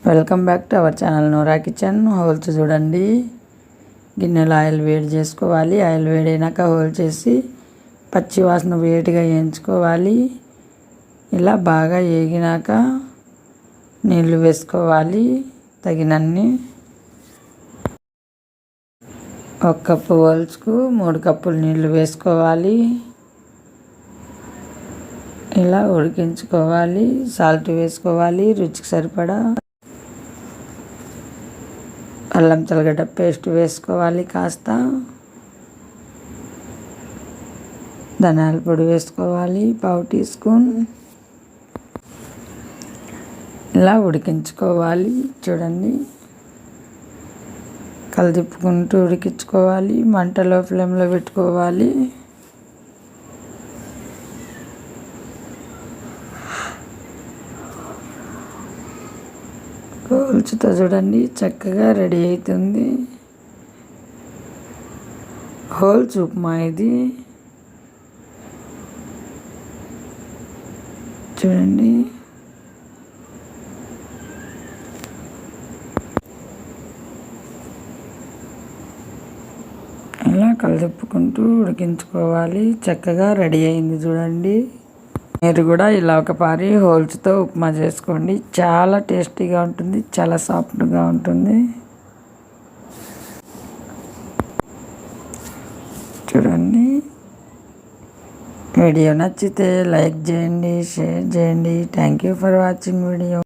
Welcome back to our channel Nora kitchen. హోల్స్ చూడండి. గిన్నెలో ఆయిల్ వేడి చేసుకోవాలి. ఆయిల్ వేడైనాక హోల్ చేసి పచ్చి వాసన వేడిగా వేయించుకోవాలి. ఇలా బాగా వేగినాక నీళ్ళు వేసుకోవాలి తగినన్ని. 1 కప్పు హోల్స్కు 3 కప్పులు నీళ్ళు వేసుకోవాలి. ఇలా ఉడికించుకోవాలి. సాల్ట్ వేసుకోవాలి రుచికి సరిపడా. అల్లం తెల్లగడ్డ పేస్ట్ వేసుకోవాలి కాస్త. ధనియాల పొడి వేసుకోవాలి 1/2 టీ స్పూన్. ఇలా ఉడికించుకోవాలి. చూడండి, కలదిప్పుకుంటూ ఉడికించుకోవాలి. మంటలో ఫ్లేమ్లో పెట్టుకోవాలి. హోల్స్తో చూడండి చక్కగా రెడీ అవుతుంది. హోల్స్ ఉప్మా ఇది. చూడండి, ఇలా కలదిప్పుకుంటూ ఉడికించుకోవాలి. చక్కగా రెడీ అయింది చూడండి. మీరు కూడా ఇలా ఒకసారి హోల్స్తో ఉప్మా చేసుకోండి. చాలా టేస్టీగా ఉంటుంది, చాలా సాఫ్ట్గా ఉంటుంది. చూడండి, వీడియో నచ్చితే లైక్ చేయండి, షేర్ చేయండి. Thank you for watching video.